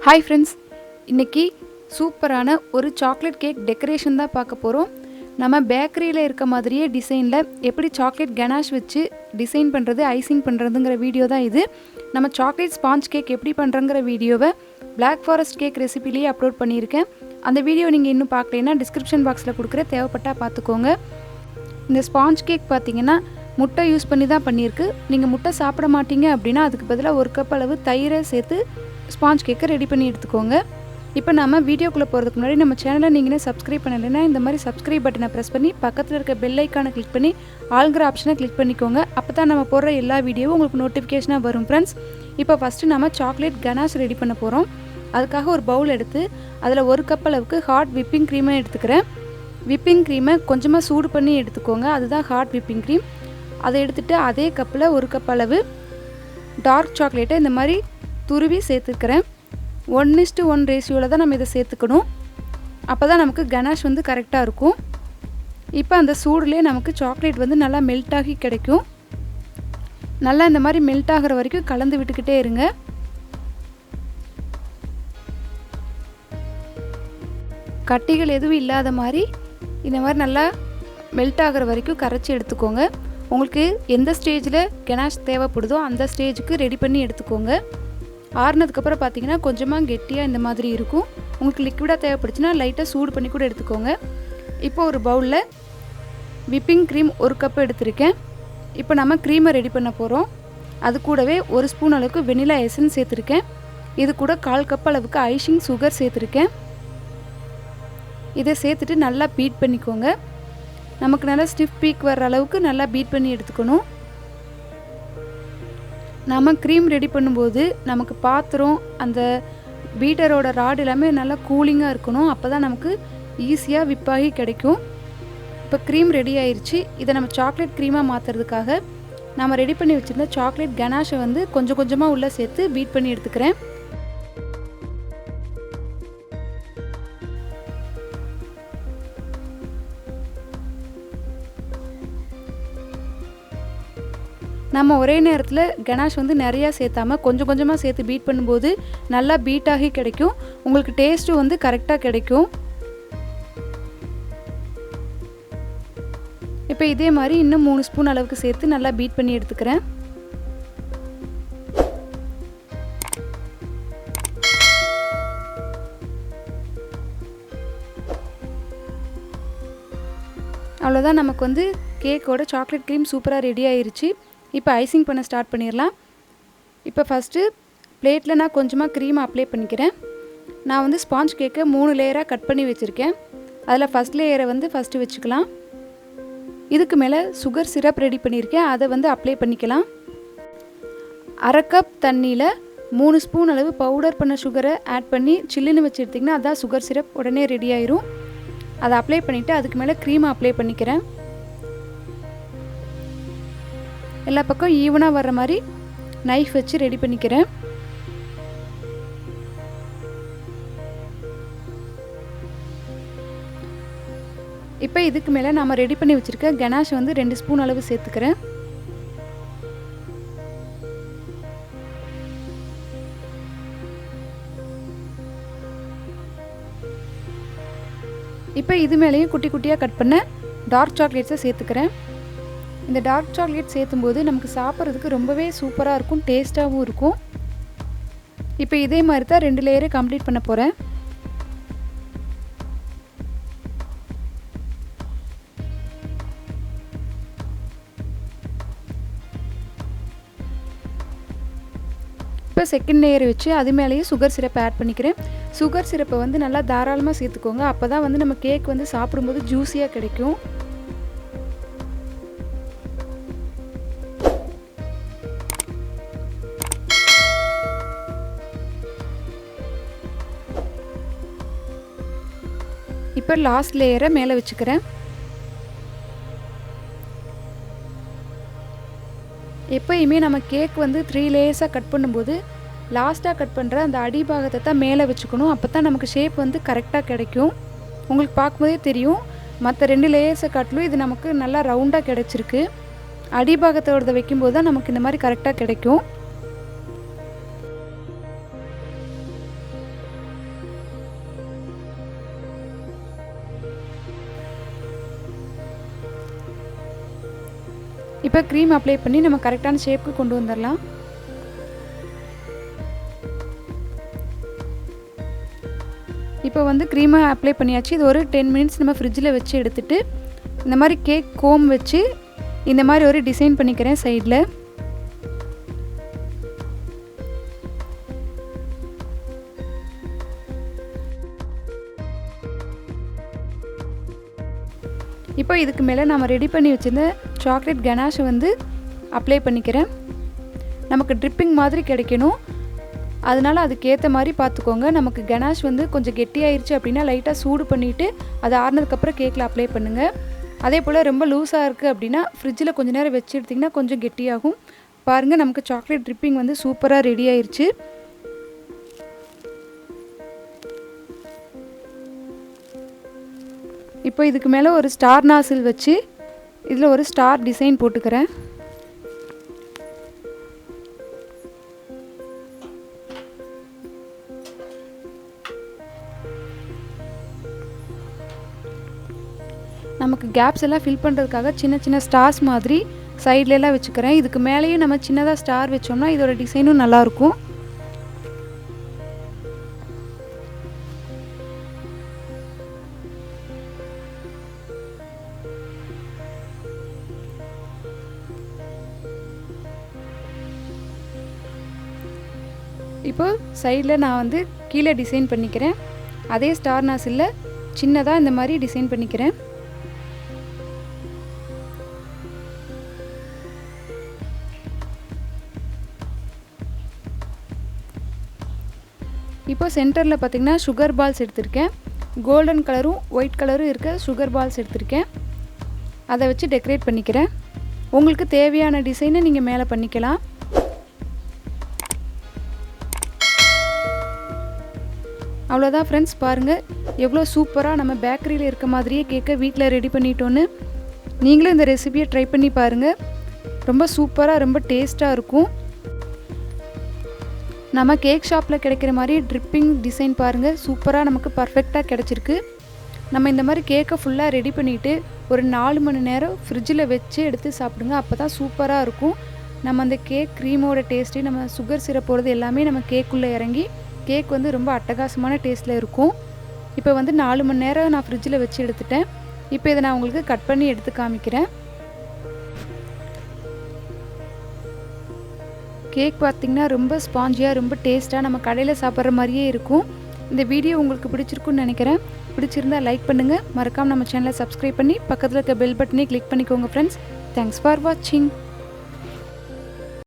Hi friends, இன்றைக்கி சூப்பரான ஒரு சாக்லேட் கேக் டெக்கரேஷன் தான் பார்க்க போகிறோம். நம்ம பேக்கரியில் இருக்க மாதிரியே டிசைனில் எப்படி சாக்லேட் கனாஷ் வச்சு டிசைன் பண்ணுறது, ஐசிங் பண்ணுறதுங்கிற வீடியோ தான் இது. நம்ம சாக்லேட் ஸ்பாஞ்ச் கேக் எப்படி பண்ணுறங்கிற வீடியோவை பிளாக் ஃபாரஸ்ட் கேக் ரெசிபிலேயே அப்லோட் பண்ணியிருக்கேன். அந்த வீடியோ நீங்கள் இன்னும் பார்க்கலைன்னா டிஸ்கிரிப்ஷன் பாக்ஸில் கொடுக்குற, தேவைப்பட்டால் பார்த்துக்கோங்க. இந்த ஸ்பாஞ்ச் கேக் பார்த்திங்கன்னா முட்டை யூஸ் பண்ணி தான் பண்ணியிருக்கு. நீங்கள் முட்டை சாப்பிட மாட்டீங்க அப்படின்னா அதுக்கு பதிலாக 1 கப் அளவு தயிரை சேர்த்து ஸ்பாஞ்ச் கேக்கை ரெடி பண்ணி எடுத்துக்கோங்க. இப்போ நம்ம வீடியோக்குள்ளே போகிறதுக்கு முன்னாடி நம்ம சேனலை நீங்களே சப்ஸ்கிரைப் பண்ணலைன்னா இந்த மாதிரி சப்ஸ்கிரைப் பட்டனை ப்ரெஸ் பண்ணி பக்கத்தில் இருக்க பெல் ஐக்கானை கிளிக் பண்ணி ஆல்கிற ஆப்ஷனை கிளிக் பண்ணிக்கோங்க. அப்போ தான் நம்ம போடுற எல்லா வீடியோவும் உங்களுக்கு நோட்டிஃபிகேஷனாக வரும் ஃப்ரெண்ட்ஸ். இப்போ ஃபஸ்ட்டு நம்ம சாக்லேட் கனாஷ் ரெடி பண்ண போகிறோம். அதுக்காக ஒரு பவுல் எடுத்து அதில் 1 கப் அளவுக்கு ஹாட் விப்பிங் க்ரீமை எடுத்துக்கிறேன். விப்பிங் க்ரீமை கொஞ்சமாக சூடு பண்ணி எடுத்துக்கோங்க, அதுதான் ஹாட் விப்பிங் க்ரீம். அதை எடுத்துகிட்டு அதே கப்பில் 1 கப் அளவு டார்க் சாக்லேட்டை இந்த மாதிரி துருவி சேர்த்துக்கிறேன். 1:1 ரேஷியோவில் தான் நம்ம இதை சேர்த்துக்கணும். அப்போ தான் நமக்கு கனாஷ் வந்து கரெக்டாக இருக்கும். இப்போ அந்த சூடுலேயே நமக்கு சாக்லேட் வந்து நல்லா மெல்ட் ஆகி கிடைக்கும். நல்லா இந்த மாதிரி மெல்ட் ஆகிற வரைக்கும் கலந்து விட்டுக்கிட்டே இருங்க. கட்டிகள் எதுவும் இல்லாத மாதிரி இந்த மாதிரி நல்லா மெல்ட் ஆகிற வரைக்கும் கரைச்சி எடுத்துக்கோங்க. உங்களுக்கு எந்த ஸ்டேஜில் கனாஷ் தேவைப்படுதோ அந்த ஸ்டேஜுக்கு ரெடி பண்ணி எடுத்துக்கோங்க. ஆறுனதுக்கப்புறம் பார்த்தீங்கன்னா கொஞ்சமாக கெட்டியாக இந்த மாதிரி இருக்கும். உங்களுக்கு லிக்விடாக தேவைப்படுச்சுன்னா லைட்டாக சூடு பண்ணி கூட எடுத்துக்கோங்க. இப்போ ஒரு பவுலில் விப்பிங் க்ரீம் 1 கப் எடுத்திருக்கேன். இப்போ நம்ம க்ரீமை ரெடி பண்ண போகிறோம். அது கூடவே 1 ஸ்பூன் அளவுக்கு வெனிலா எசன்ஸ் சேர்த்துருக்கேன். இது கூட 1/4 கப் அளவுக்கு ஐசிங் சுகர் சேர்த்துருக்கேன். இதை சேர்த்துட்டு நல்லா பீட் பண்ணிக்கோங்க. நமக்கு நல்லா ஸ்டிஃப் பீக் வர்ற அளவுக்கு நல்லா பீட் பண்ணி எடுத்துக்கணும். நம்ம க்ரீம் ரெடி பண்ணும்போது நமக்கு பாத்திரம், அந்த பீட்டரோட ராட் எல்லாமே நல்லா கூலிங்காக இருக்கணும். அப்போ தான் நமக்கு ஈஸியாக விப்பாகி கிடைக்கும். இப்போ க்ரீம் ரெடி ஆயிடுச்சு. இதை நம்ம சாக்லேட் க்ரீமாக மாற்றுறதுக்காக நம்ம ரெடி பண்ணி வச்சுருந்த சாக்லேட் கனாஷை வந்து கொஞ்சம் கொஞ்சமாக உள்ளே சேர்த்து பீட் பண்ணி எடுத்துக்கிறேன். நம்ம ஒரே நேரத்தில் கனாஷ் வந்து நிறையா சேர்த்தாமல் கொஞ்சம் கொஞ்சமாக சேர்த்து பீட் பண்ணும்போது நல்லா பீட் ஆகி கிடைக்கும். உங்களுக்கு டேஸ்ட்டும் வந்து கரெக்டாக கிடைக்கும். இப்போ இதே மாதிரி இன்னும் 3 ஸ்பூன் அளவுக்கு சேர்த்து நல்லா பீட் பண்ணி எடுத்துக்கிறேன். அவ்வளோதான், நமக்கு வந்து கேக்கோட சாக்லேட் க்ரீம் சூப்பராக ரெடி ஆயிருச்சு. இப்போ ஐசிங் பண்ண ஸ்டார்ட் பண்ணிடலாம். இப்போ ஃபஸ்ட்டு பிளேட்டில் நான் கொஞ்சமாக க்ரீம் அப்ளை பண்ணிக்கிறேன். நான் வந்து ஸ்பாஞ்ச் கேக்கை 3 லேயராக கட் பண்ணி வச்சுருக்கேன். அதில் ஃபஸ்ட் லேயரை வந்து ஃபஸ்ட்டு வச்சுக்கலாம். இதுக்கு மேலே சுகர் சிரப் ரெடி பண்ணியிருக்கேன், அதை வந்து அப்ளை பண்ணிக்கலாம். 1/2 கப் தண்ணியில் 3 ஸ்பூன் அளவு பவுடர் பண்ண சுகரை ஆட் பண்ணி சில்லுன்னு வச்சு எடுத்திங்கன்னா அதான் சுகர் சிரப், உடனே ரெடி ஆயிரும். அதை அப்ளை பண்ணிவிட்டு அதுக்கு மேலே க்ரீமை அப்ளை பண்ணிக்கிறேன். எல்லா பக்கம் ஈவனாக வர்ற மாதிரி நைஃப் வச்சு ரெடி பண்ணிக்கிறேன். இப்போ இதுக்கு மேலே நம்ம ரெடி பண்ணி வச்சுருக்க கனாஷ் வந்து 2 ஸ்பூன் அளவு சேர்த்துக்கிறேன். இப்போ இது மேலேயும் குட்டி குட்டியாக கட் பண்ண டார்க் சாக்லேட்ஸை சேர்த்துக்கிறேன். இந்த டார்க் சாக்லேட் சேர்த்தும்போது நமக்கு சாப்பிட்றதுக்கு ரொம்பவே சூப்பராக இருக்கும், டேஸ்ட்டாகவும் இருக்கும். இப்போ இதே மாதிரி தான் 2 லேயரை கம்ப்ளீட் பண்ண போகிறேன். இப்போ செகண்ட் லேயர் வச்சு அது மேலேயே சுகர் சிரப்பை ஆட் பண்ணிக்கிறேன். சுகர் சிரப்பை வந்து நல்லா தாராளமாக சேர்த்துக்கோங்க. அப்போ தான் வந்து நம்ம கேக் வந்து சாப்பிடும்போது ஜூஸியாக கிடைக்கும். இப்போ லாஸ்ட் லேயரை மேலே வச்சுக்கிறேன். எப்போயுமே நம்ம கேக் வந்து 3 லேயர்ஸாக கட் பண்ணும்போது லாஸ்ட்டாக கட் பண்ணுற அந்த அடிபாகத்தை தான் மேலே வச்சுக்கணும். அப்போ தான் நமக்கு ஷேப் வந்து கரெக்டாக கிடைக்கும். உங்களுக்கு பார்க்கும்போதே தெரியும், மற்ற 2 லேயர்ஸை காட்டிலும் இது நமக்கு நல்லா ரவுண்டாக கிடச்சிருக்கு. அடிபாகத்தோட வைக்கும்போது தான் நமக்கு இந்த மாதிரி கரெக்டாக கிடைக்கும். இப்போ க்ரீம் அப்ளை பண்ணி நம்ம கரெக்டான ஷேப்புக்கு கொண்டு வந்துடலாம். இப்போ வந்து க்ரீமை அப்ளை பண்ணியாச்சு. இது ஒரு 10 மினிட்ஸ் நம்ம ஃப்ரிட்ஜில் வச்சு எடுத்துகிட்டு இந்த மாதிரி கேக் கோம் வச்சு இந்த மாதிரி ஒரு டிசைன் பண்ணிக்கிறேன் சைடில். இப்போ இதுக்கு மேலே நம்ம ரெடி பண்ணி வச்சுருந்த சாக்லேட் கனாஷை வந்து அப்ளை பண்ணிக்கிறேன். நமக்கு ட்ரிப்பிங் மாதிரி கிடைக்கணும், அதனால் அதுக்கேற்ற மாதிரி பார்த்துக்கோங்க. நமக்கு கனாஷ் வந்து கொஞ்சம் கெட்டியாயிருச்சு அப்படின்னா லைட்டாக சூடு பண்ணிவிட்டு அது ஆறுனதுக்கப்புறம் கேக்கில் அப்ளை பண்ணுங்கள். அதே போல் ரொம்ப லூஸாக இருக்குது அப்படின்னா ஃப்ரிட்ஜில் கொஞ்சம் நேரம் வச்சு எடுத்திங்கன்னா கொஞ்சம் கெட்டியாகும். பாருங்கள், நமக்கு சாக்லேட் ட்ரிப்பிங் வந்து சூப்பராக ரெடி ஆயிடுச்சு. இப்போ இதுக்கு மேலே ஒரு ஸ்டார் நாசில் வச்சு இதில் ஒரு ஸ்டார் டிசைன் போட்டுக்கிறேன். நமக்கு கேப்ஸ் எல்லாம் ஃபில் பண்ணுறதுக்காக சின்ன சின்ன ஸ்டார்ஸ் மாதிரி சைட்லலாம் வச்சுக்கிறேன். இதுக்கு மேலேயும் நம்ம சின்னதாக ஸ்டார் வச்சோம்னா இதோட டிசைனும் நல்லாயிருக்கும். இப்போ சைடில் நான் வந்து கீழே டிசைன் பண்ணிக்கிறேன். அதே ஸ்டார் நாசில்ல சின்னதாக இந்த மாதிரி டிசைன் பண்ணிக்கிறேன். இப்போ சென்டரில் பார்த்திங்கன்னா சுகர் பால்ஸ் எடுத்திருக்கேன். கோல்டன் கலரும் ஒயிட் கலரும் இருக்க சுகர் பால்ஸ் எடுத்திருக்கேன். அதை வச்சு டெக்கரேட் பண்ணிக்கிறேன். உங்களுக்கு தேவையான டிசைனை நீங்கள் மேலே பண்ணிக்கலாம். அவ்வளோதான் ஃப்ரெண்ட்ஸ், பாருங்கள் எவ்வளோ சூப்பராக நம்ம பேக்கரியில் இருக்க மாதிரியே கேக்கை வீட்டில் ரெடி பண்ணிட்டோன்னு. நீங்களும் இந்த ரெசிபியை ட்ரை பண்ணி பாருங்கள். ரொம்ப சூப்பராக ரொம்ப டேஸ்ட்டாக இருக்கும். நம்ம கேக் ஷாப்பில் கிடைக்கிற மாதிரி ட்ரிப்பிங் டிசைன் பாருங்கள், சூப்பராக நமக்கு பர்ஃபெக்டாக கிடச்சிருக்கு. நம்ம இந்த மாதிரி கேக்கை ஃபுல்லாக ரெடி பண்ணிவிட்டு ஒரு 4 மணி நேரம் ஃப்ரிட்ஜில் வச்சு எடுத்து சாப்பிடுங்க. அப்போ தான் சூப்பராக இருக்கும். நம்ம அந்த கேக் க்ரீமோட டேஸ்ட்டு, நம்ம சுகர் சிரப் போடுறது எல்லாமே நம்ம கேக்குள்ளே இறங்கி கேக் வந்து ரொம்ப அட்டகாசமான டேஸ்ட்டில் இருக்கும். இப்போ வந்து 4 மணி நேரம் நான் ஃப்ரிட்ஜில் வச்சு எடுத்துட்டேன். இப்போ இதை நான் உங்களுக்கு கட் பண்ணி எடுத்து காமிக்கிறேன். கேக் பார்த்திங்கன்னா ரொம்ப ஸ்பாஞ்சியாக ரொம்ப டேஸ்ட்டாக நம்ம கடையில் சாப்பிட்ற மாதிரியே இருக்கும். இந்த வீடியோ உங்களுக்கு பிடிச்சிருக்குன்னு நினைக்கிறேன். பிடிச்சிருந்தால் லைக் பண்ணுங்கள். மறக்காமல் நம்ம சேனலை சப்ஸ்கிரைப் பண்ணி பக்கத்தில் இருக்க பெல் பட்டனை கிளிக் பண்ணிக்கோங்க ஃப்ரெண்ட்ஸ். தேங்க்ஸ் ஃபார் வாட்சிங்.